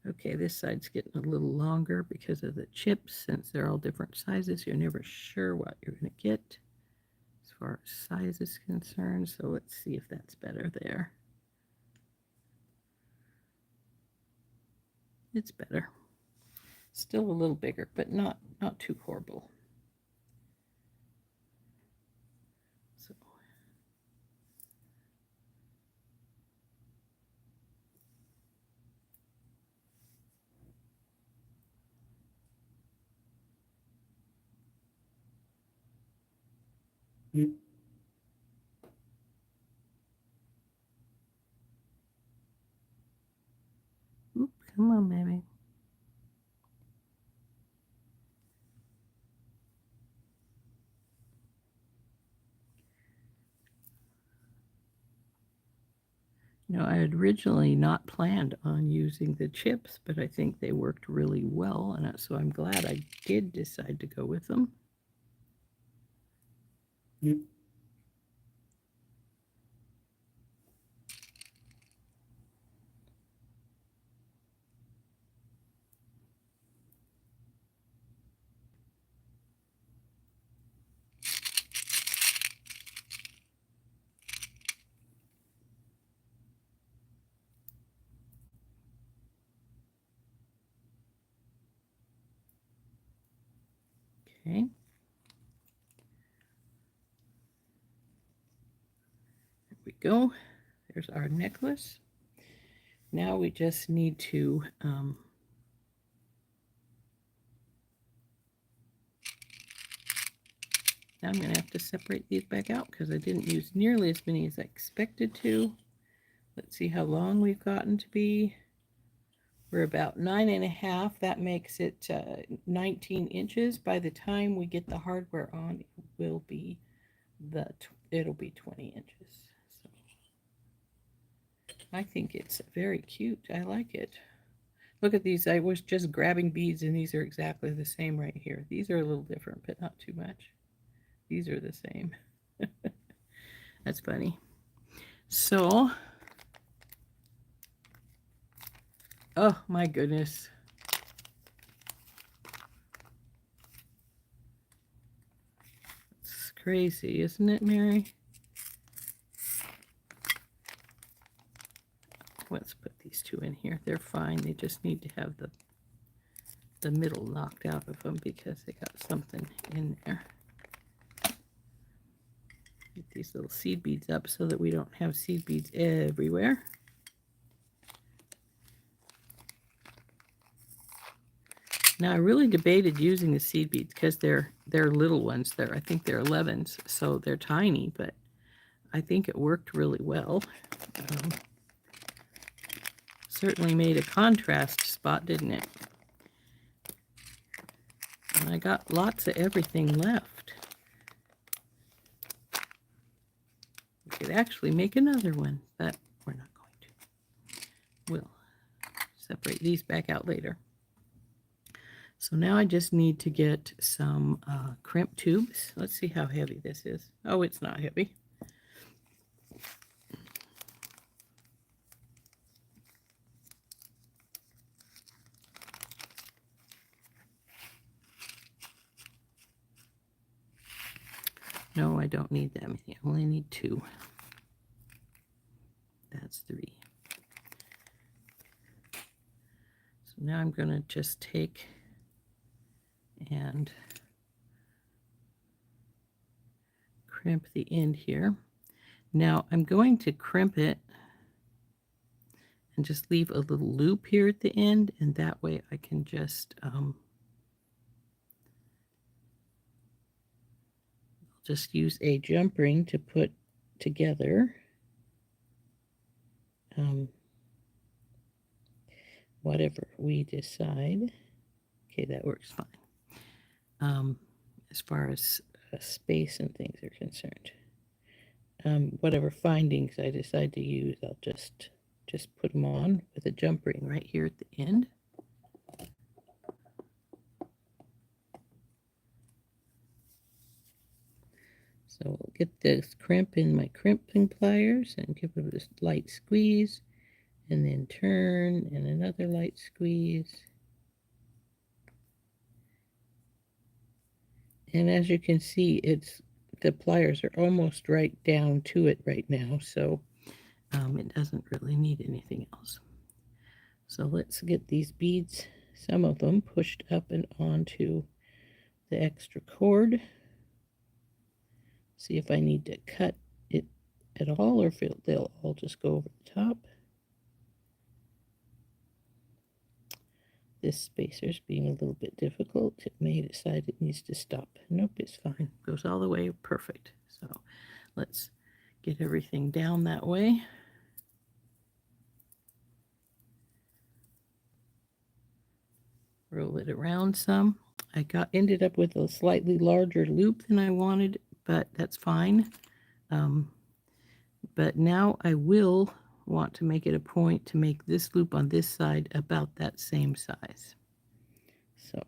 Okay, this side's getting a little longer because of the chips. Since they're all different sizes, you're never sure what you're going to get as far as size is concerned. So let's see if that's better there. It's better. Still a little bigger, but not too horrible. So oop, come on, baby. No, I had originally not planned on using the chips, but I think they worked really well, and so I'm glad I did decide to go with them. Okay. There we go. There's our necklace. Now we just need to now I'm going to have to separate these back out because I didn't use nearly as many as I expected to. Let's see how long we've gotten to be. We're about 9.5. That makes it 19 inches. By the time we get the hardware on, it will be it'll be 20 inches. So I think it's very cute. I like it. Look at these. I was just grabbing beads, and these are exactly the same right here. These are a little different, but not too much. These are the same. That's funny. So, oh my goodness. It's crazy, isn't it, Mary? Let's put these two in here. They're fine. They just need to have the middle knocked out of them because they got something in there. Get these little seed beads up so that we don't have seed beads everywhere. Now I really debated using the seed beads because they're little ones. I think they're 11s, so they're tiny, but I think it worked really well. Certainly made a contrast spot, didn't it? And I got lots of everything left. We could actually make another one, but we're not going to. We'll separate these back out later. So now I just need to get some crimp tubes. Let's see how heavy this is. Oh, it's not heavy. No, I don't need that many. I only need 2. That's 3. So now I'm going to just take and crimp the end here. Now I'm going to crimp it and just leave a little loop here at the end, and that way I can just use a jump ring to put together whatever we decide. Okay, that works fine. As far as space and things are concerned. Whatever findings I decide to use, I'll just put them on with a jump ring right here at the end. So I'll get this crimp in my crimping pliers and give it a light squeeze, and then turn and another light squeeze. And as you can see, the pliers are almost right down to it right now, so it doesn't really need anything else. So let's get these beads, some of them, pushed up and onto the extra cord. See if I need to cut it at all, or if they'll all just go over the top. This spacer's being a little bit difficult. It may decide it needs to stop. Nope, it's fine. Goes all the way perfect. So let's get everything down that way. Roll it around some. I ended up with a slightly larger loop than I wanted, but that's fine. But now I will want to make it a point to make this loop on this side about that same size. So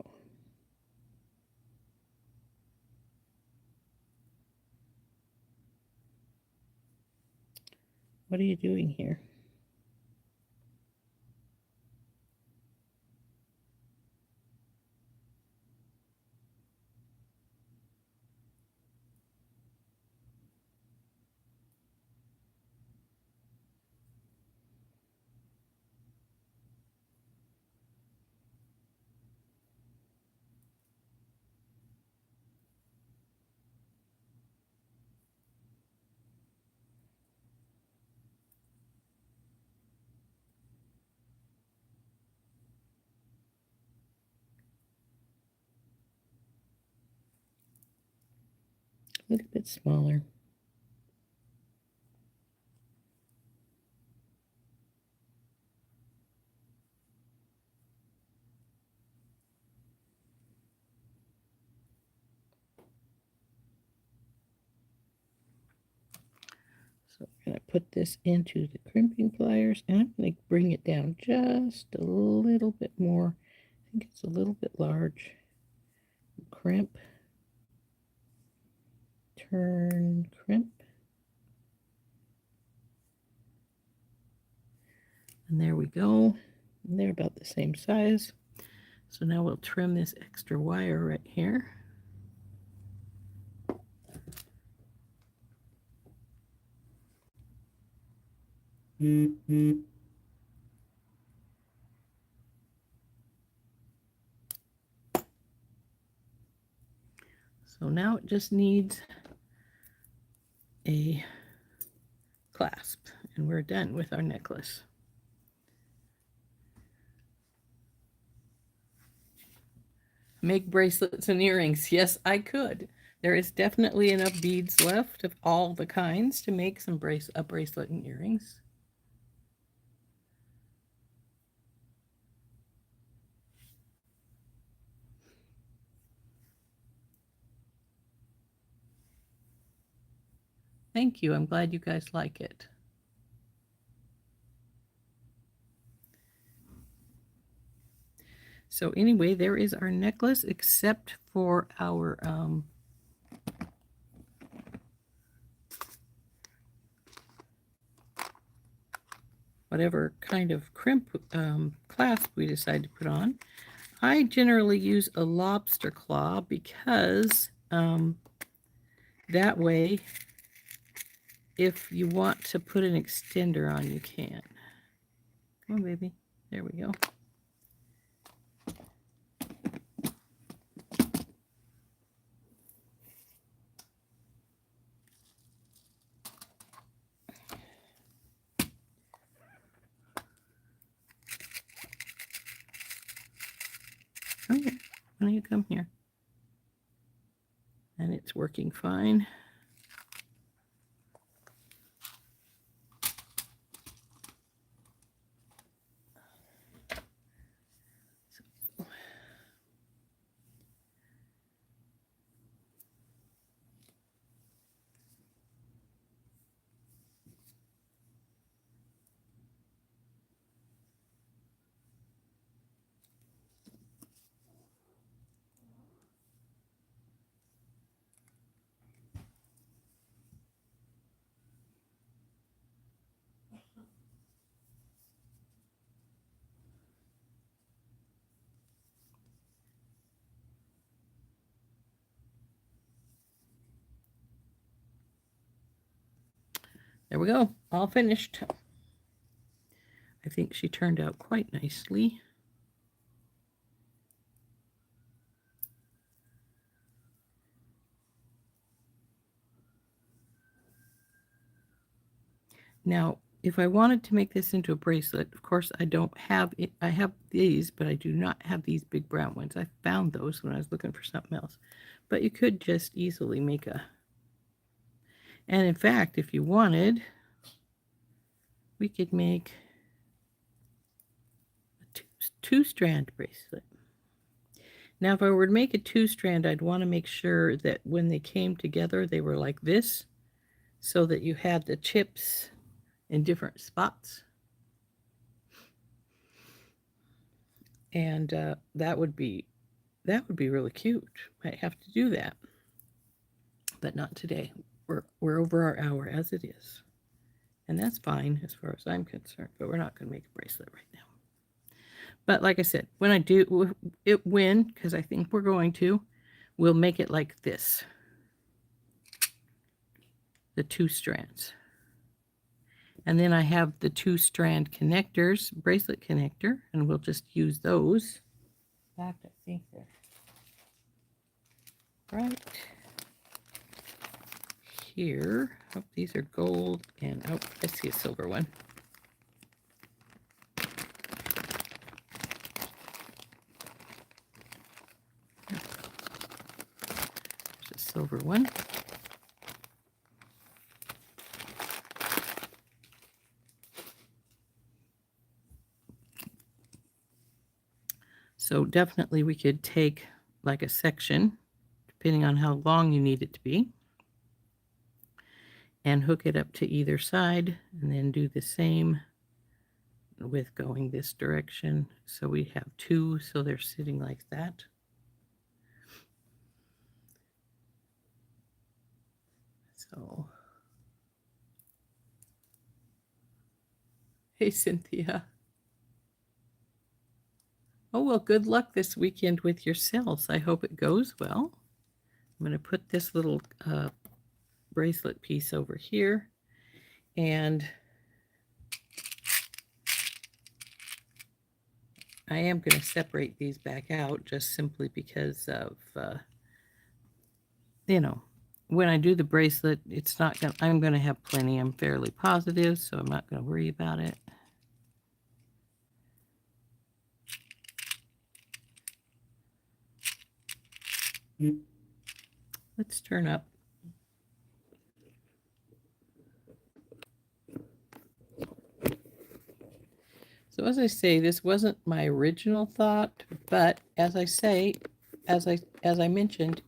what are you doing here? A little bit smaller. So I'm going to put this into the crimping pliers, and I'm going to bring it down just a little bit more. I think it's a little bit large. Crimp, turn, crimp. And there we go. And they're about the same size. So now we'll trim this extra wire right here. So now it just needs a clasp, and we're done with our necklace. Make bracelets and earrings. Yes, I could. There is definitely enough beads left of all the kinds to make a bracelet and earrings. Thank you. I'm glad you guys like it. So anyway, there is our necklace, except for our whatever kind of crimp clasp we decide to put on. I generally use a lobster claw because that way, if you want to put an extender on, you can. Come on, baby. There we go. Why don't you come here? And it's working fine. There we go, all finished. I think she turned out quite nicely. Now, if I wanted to make this into a bracelet, of course, I don't have it. I have these, but I do not have these big brown ones. I found those when I was looking for something else. But you could just easily make a... And in fact, if you wanted, we could make a two-strand bracelet. Now, if I were to make a two-strand, I'd want to make sure that when they came together, they were like this, so that you had the chips in different spots. And that would be really cute. Might have to do that, but not today. We're over our hour as it is, and that's fine as far as I'm concerned. But we're not going to make a bracelet right now. But like I said, when I do it, because I think we're going to, we'll make it like this. The two strands. And then I have the two-strand connectors, bracelet connector, and we'll just use those. In fact, I think they're right here. Oh, these are gold, and oh, I see a silver one. There's a silver one. So definitely we could take like a section, depending on how long you need it to be, and hook it up to either side, and then do the same with going this direction. So we have two, so they're sitting like that. So, hey, Cynthia. Oh, well, good luck this weekend with your sales. I hope it goes well. I'm going to put this little bracelet piece over here, and I am going to separate these back out just simply because of, you know, when I do the bracelet, it's not going to, I'm going to have plenty. I'm fairly positive, so I'm not going to worry about it. Let's turn up. So as I say, this wasn't my original thought, but as I say, as I mentioned,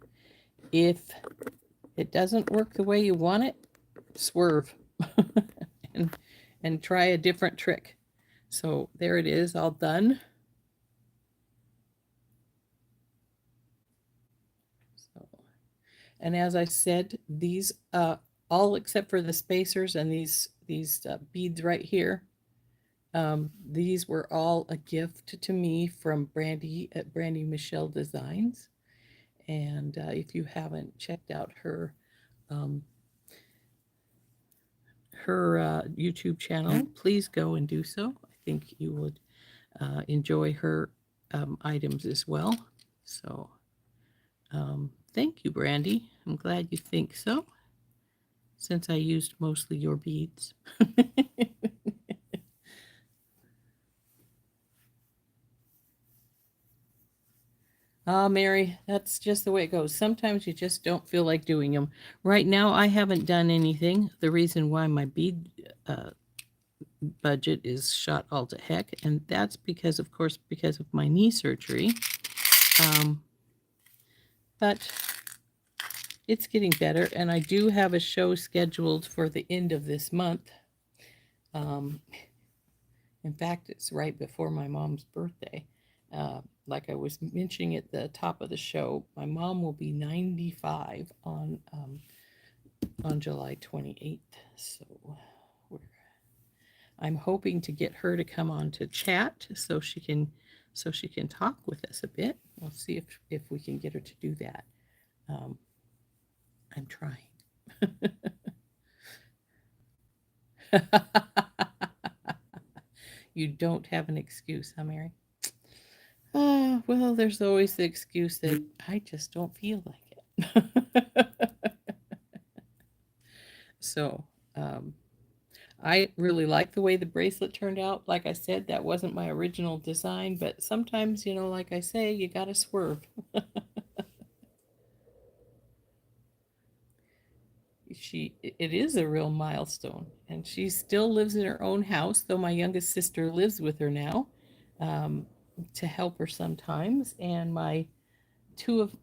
if it doesn't work the way you want it, swerve and try a different trick. So there it is, all done. So, and as I said, these all except for the spacers and these beads right here, these were all a gift to me from Brandy at Brandy Michelle Designs. And if you haven't checked out her YouTube channel, please go and do so. I think you would enjoy her items as well. So thank you, Brandy. I'm glad you think so, since I used mostly your beads. Ah, Mary, that's just the way it goes. Sometimes you just don't feel like doing them. Right now, I haven't done anything. The reason why my bead budget is shot all to heck, and that's because, of course, because of my knee surgery. Um, but it's getting better, and I do have a show scheduled for the end of this month. Um, in fact, it's right before my mom's birthday. Like I was mentioning at the top of the show, my mom will be 95 on July 28th. So we're, I'm hoping to get her to come on to chat so she can talk with us a bit. We'll see if we can get her to do that. Um, I'm trying. You don't have an excuse, huh, Mary? Ah, well, there's always the excuse that I just don't feel like it. So, um, I really like the way the bracelet turned out. Like I said, that wasn't my original design, but sometimes, like I say, you gotta swerve. It is a real milestone, and she still lives in her own house, though my youngest sister lives with her now, um, to help her sometimes, and my two of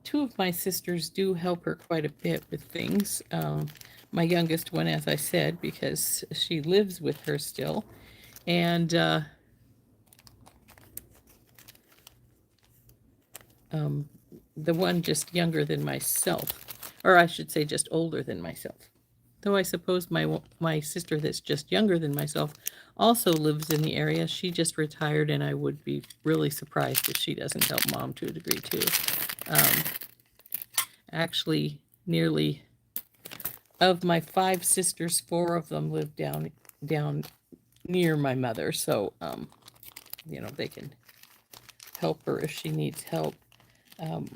two of my sisters do help her quite a bit with things. My youngest one, as I said, because she lives with her still, and um, the one just younger than myself, or I should say, just older than myself. Though I suppose my sister that's just younger than myself also lives in the area. She just retired, and I would be really surprised if she doesn't help mom to a degree too. Um, Actually, nearly of my five sisters, four of them live down near my mother, so they can help her if she needs help. Um,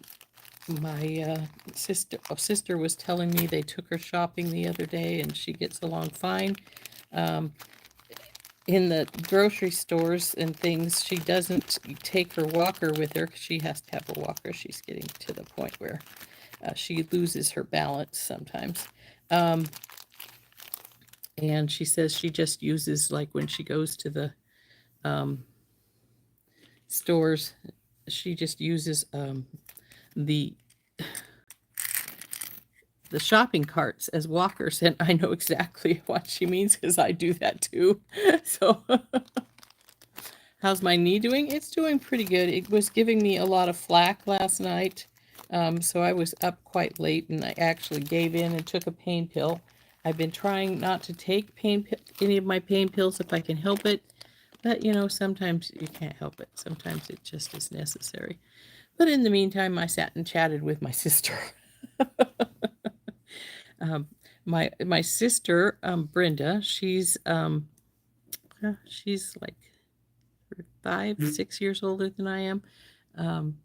my sister was telling me they took her shopping the other day, and she gets along fine. Um, in the grocery stores and things, she doesn't take her walker with her because she has to have a walker. She's getting to the point where she loses her balance sometimes. Um, and she says she just uses, like when she goes to the um, stores, she just uses the the shopping carts as walkers, and I know exactly what she means because I do that too. So how's my knee doing? It's doing pretty good. It was giving me a lot of flack last night, so I was up quite late, and I actually gave in and took a pain pill. I've been trying not to take any of my pain pills if I can help it, but sometimes you can't help it. Sometimes it just is necessary. But in the meantime, I sat and chatted with my sister. um, my sister, Brenda, she's like 5, 6 years older than I am. Um,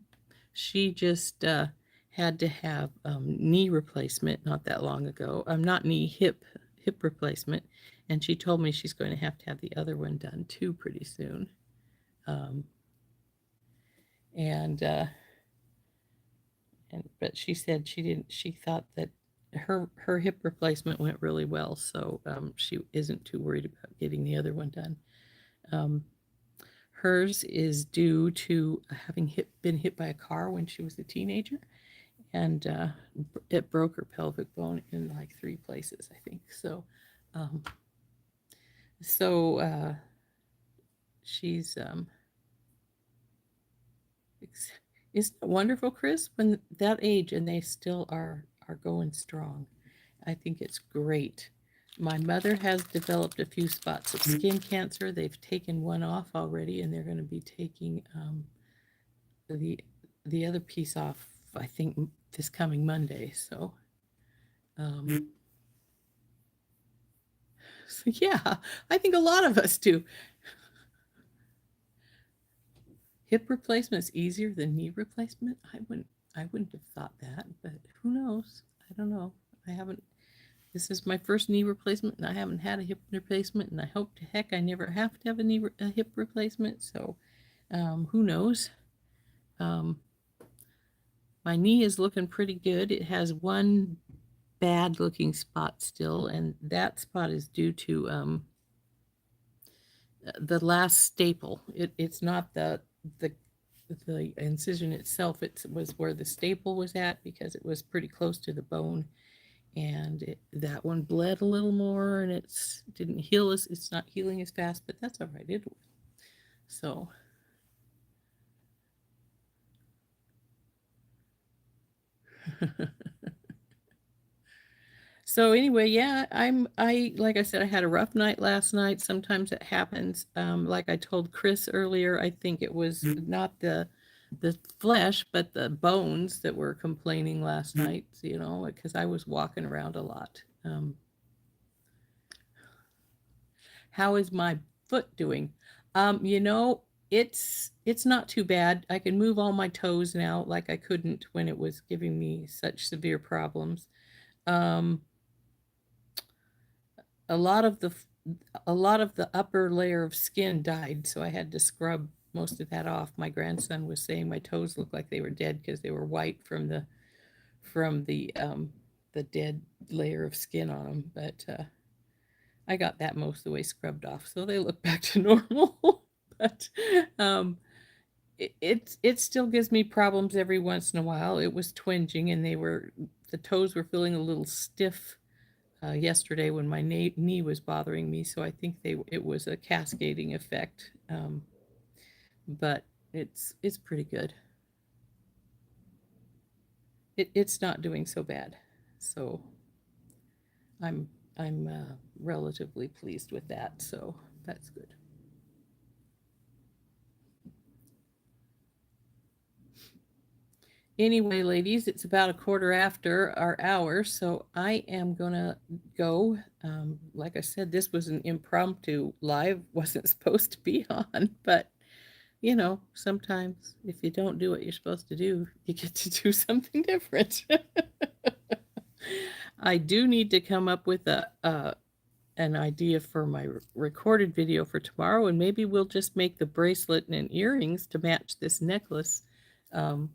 she just had to have knee replacement not that long ago. Not knee, hip replacement, and she told me she's going to have the other one done too pretty soon. Um, and but she said she didn't. She thought that her hip replacement went really well, so she isn't too worried about getting the other one done. Um, Hers is due to having been hit by a car when she was a teenager, and it broke her pelvic bone in like 3 places, I think. Um, so she's isn't it wonderful, Chris? When that age and they still are going strong, I think it's great. My mother has developed a few spots of skin cancer. They've taken one off already, and they're going to be taking the the other piece off, I think, this coming Monday. Um, so yeah, I think a lot of us do. Hip replacement is easier than knee replacement. I wouldn't have thought that, but who knows? I don't know. I haven't. This is my first knee replacement, and I haven't had a hip replacement, and I hope to heck I never have to have a hip replacement. So, who knows? Um, My knee is looking pretty good. It has one bad looking spot still, and that spot is due to the last staple. It's not the the incision itself. It was where the staple was at because it was pretty close to the bone, and that one bled a little more, and it's didn't heal as it's not healing as fast, but that's all right. It will. So so anyway, yeah, I like I said, I had a rough night last night. Sometimes it happens. Like I told Chris earlier, I think it was not the flesh, but the bones that were complaining last night, you know, because I was walking around a lot. How is my foot doing? You know, it's not too bad. I can move all my toes now like I couldn't when it was giving me such severe problems. Um, a lot of the a lot of the upper layer of skin died, so I had to scrub most of that off. My grandson was saying my toes looked like they were dead because they were white from the dead layer of skin on them. But I got that most of the way scrubbed off, so they look back to normal. But um, it still gives me problems every once in a while. It was twinging, and the toes were feeling a little stiff yesterday when my knee was bothering me. So I think it was a cascading effect. But it's pretty good. It's not doing so bad. So I'm I'm relatively pleased with that. So that's good. Anyway, ladies, it's about a quarter after our hour, so I am gonna go. Like I said, this was an impromptu live, wasn't supposed to be on, but you know, sometimes if you don't do what you're supposed to do, you get to do something different. I do need to come up with a an idea for my recorded video for tomorrow, and maybe we'll just make the bracelet and earrings to match this necklace um,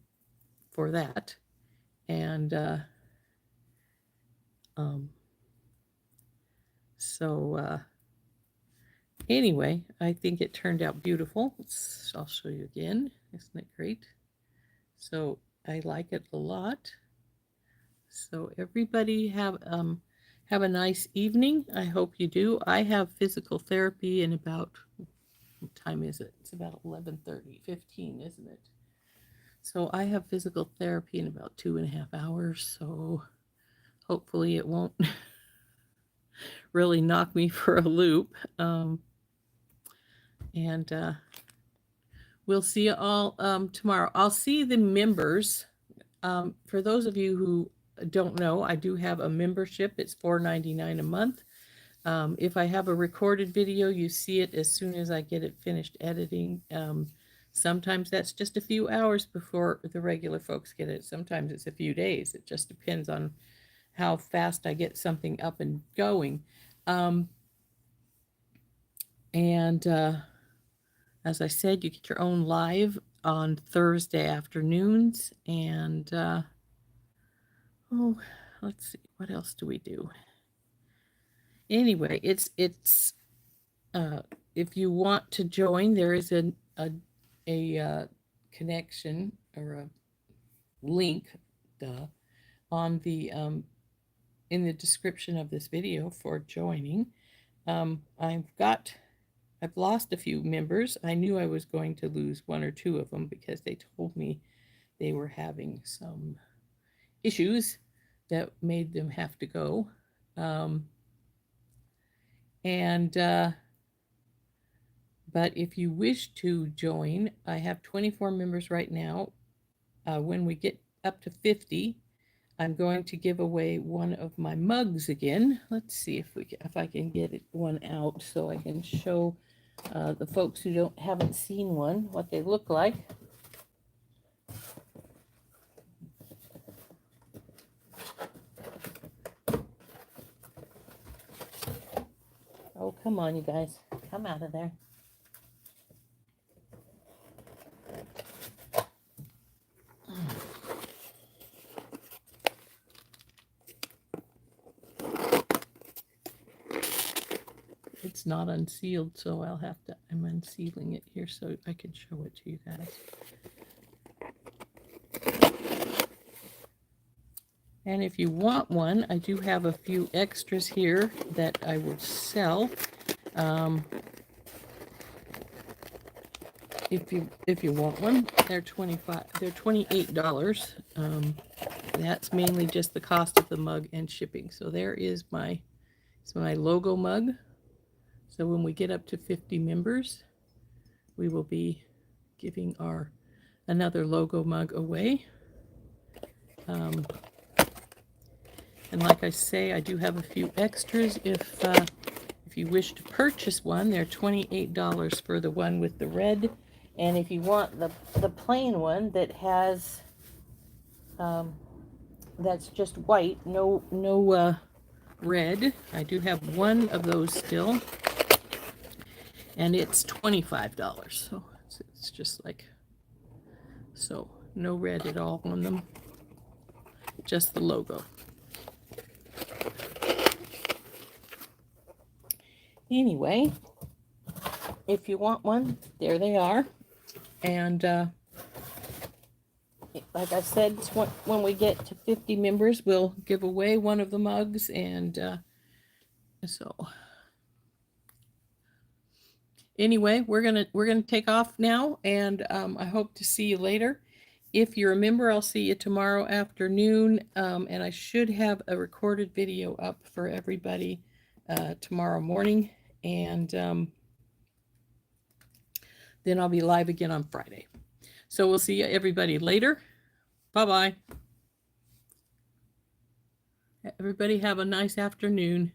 for that. And um, so anyway, I think it turned out beautiful. I'll show you again. Isn't it great? So I like it a lot. So everybody have a nice evening. I hope you do. I have physical therapy in about what time is it? It's about 11:30, 15, isn't it? So I have physical therapy in about 2.5 hours. So hopefully it won't really knock me for a loop. And we'll see you all tomorrow. I'll see the members. For those of you who don't know, I do have a membership. It's $4.99 a month. If I have a recorded video, you see it as soon as I get it finished editing. Sometimes that's just a few hours before the regular folks get it. Sometimes it's a few days. It just depends on how fast I get something up and going. And as I said, you get your own live on Thursday afternoons. And oh, let's see, what else do we do? Anyway, it's if you want to join, there is a connection or a link on the in the description of this video for joining. I've lost a few members. I knew I was going to lose one or two of them because they told me they were having some issues that made them have to go. But if you wish to join, I have 24 members right now. When we get up to 50, I'm going to give away one of my mugs again. Let's see if I can get one out so I can show the folks who haven't seen one what they look like. Oh, come on, you guys. Come out of there. it's not unsealed, so I'm unsealing it here so I can show it to you guys. And if you want one, I do have a few extras here that I will sell. If you want one, they're $28. That's mainly just the cost of the mug and shipping. So there is my logo mug. So when we get up to 50 members, we will be giving another logo mug away. And like I say, I do have a few extras. If you wish to purchase one, they're $28 for the one with the red. And if you want the plain one that has that's just white, no red, I do have one of those still, and it's $25. So it's just like so, no red at all on them, just the logo. Anyway, if you want one, there they are. And like I said, when we get to 50 members, we'll give away one of the mugs. And so anyway, we're gonna take off now, and I hope to see you later. If you're a member, I'll see you tomorrow afternoon, and I should have a recorded video up for everybody tomorrow morning, and then I'll be live again on Friday. So we'll see you everybody later. Bye-bye. Everybody have a nice afternoon.